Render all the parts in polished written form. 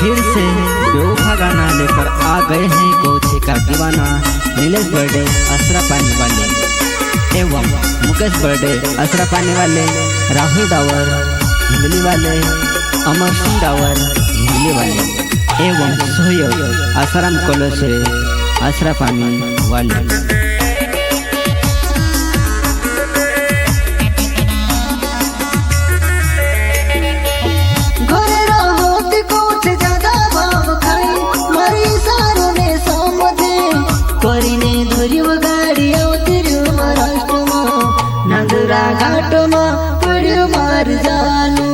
फिर से बेवफा गाना लेकर आ गए हैं गोछे का दीवाना नीलेश बर्थडे असरा पाने वाले एवं मुकेश बर्थडे असरा पाने वाले, राहुल डावर हिंगली वाले, अमर सिंह डावर हिंगली वाले एवं सोहयोग आसाराम कॉलेज से असरा पाने वाले। घाट में पड़ो मार जालू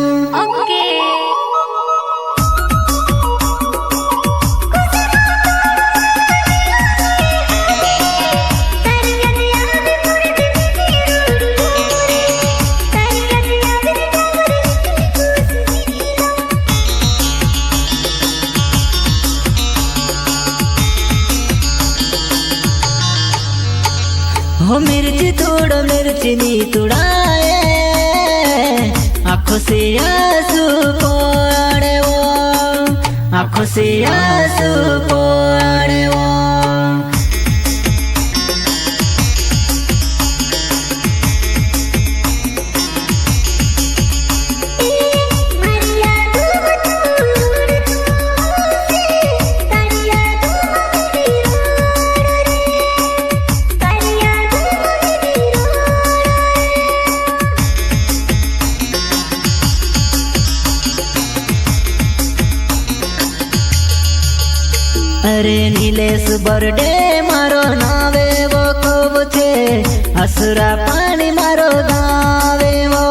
हो मिर्ची तोड़ मिर्ची नी तुड़ाए आँखों से आंसू पोड़े वो, आँखों से आंसू पोड़े वो। अरे नीलेश बर्थडे मारो नावे वो खूब छे, असुरा पानी मारो गावे वो,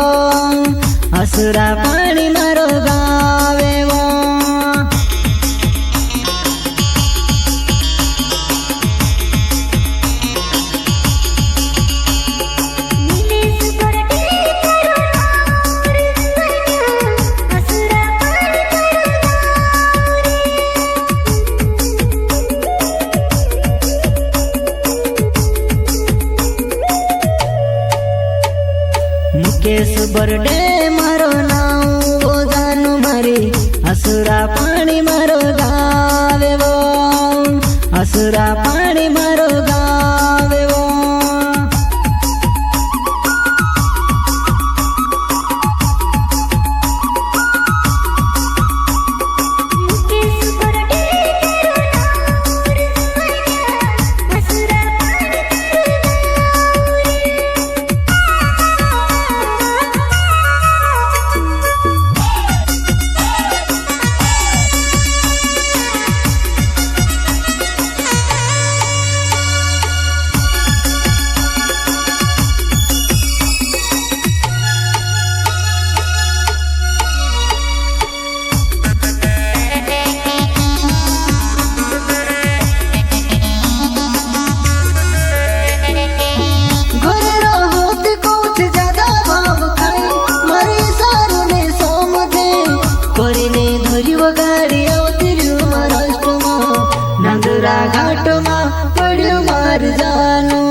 असुरा पानी मारो गावे वो। मुकेश बर्थडे मारो नाऊ वो जानू मारी, असुरा पानी मारो गावे वो, असुरा पानी मारो गावे वो। घाट में पड़ो मार जालू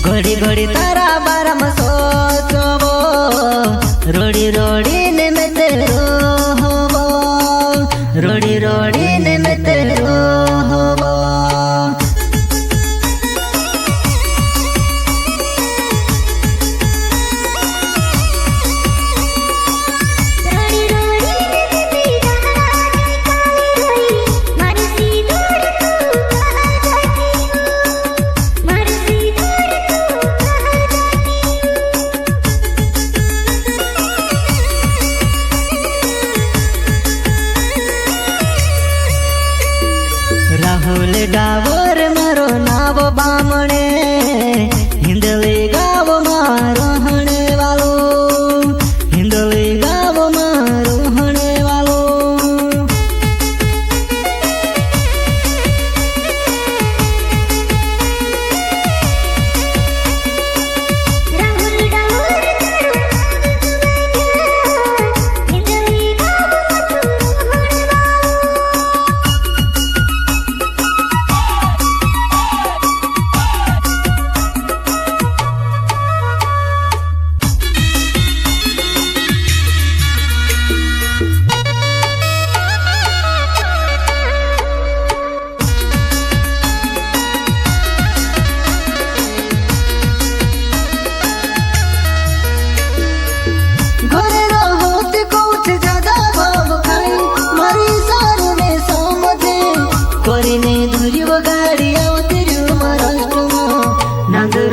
घड़ी घड़ी तारा बारा में सोचो रोड़ी रोड़ी ने में तेरो हो, रोड़ी रोड़ी ने में तेरो हो।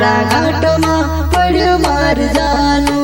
तारा घाट में पड़्यो मार जानू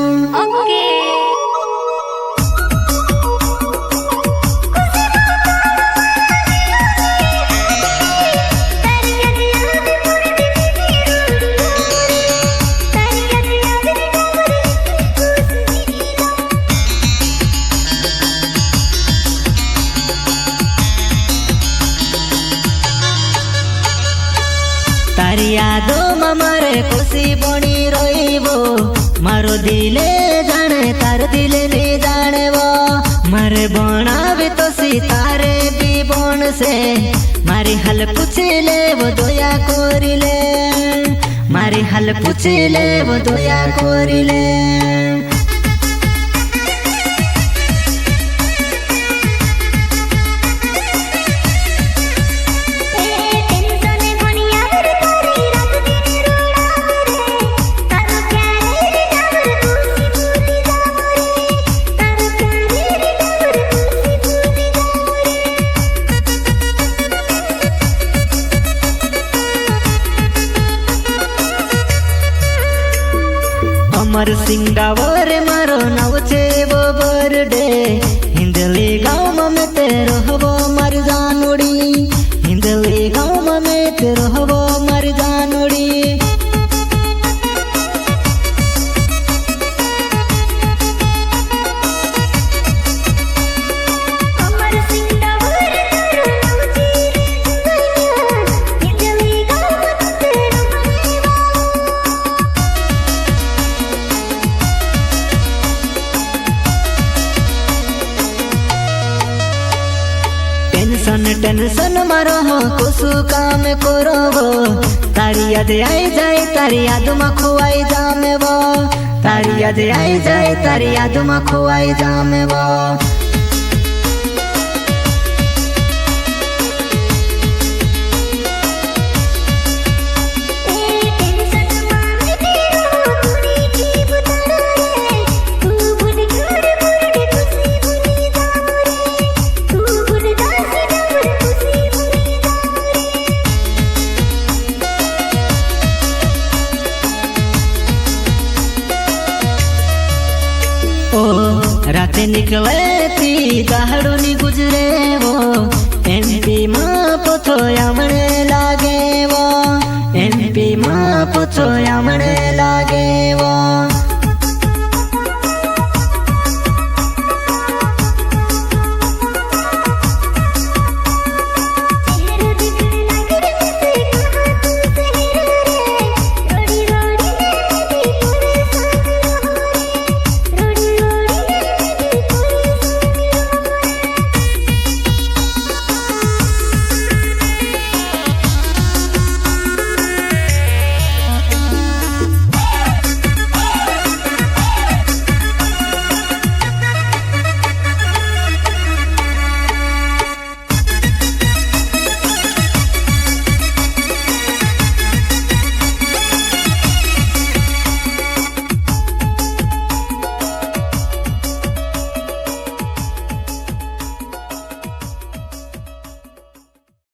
तारी यादों में मारे खुशी बनी रोइबो मारो दिले जाने तार दिले नहीं जाने वो मारे बनावे तो सितारे भी बोन से मारी हल पूछ ले वो दोया कोरी ले मारी हल पूछ ले वो दोया कोरी ले अमर सिंगावर मारो नवचे वो बर्थडे हिंदली गाँव में तेरो हवो मर जानोड़ी हिंदली गाँव में तेरो हवो मर जानोड़ी टेंशन मारो हो कुसु काम करो वो तारी याद आई जाए तारी याद में खोआई जामे वो तारी याद आई जाए तारी याद में खोआई जामे वो राते निकले थी दहाड़ो नी गुजरे वो एमपी माँ पोथो यामने लागे वो एमपी माँ पोथो यामने लागे वो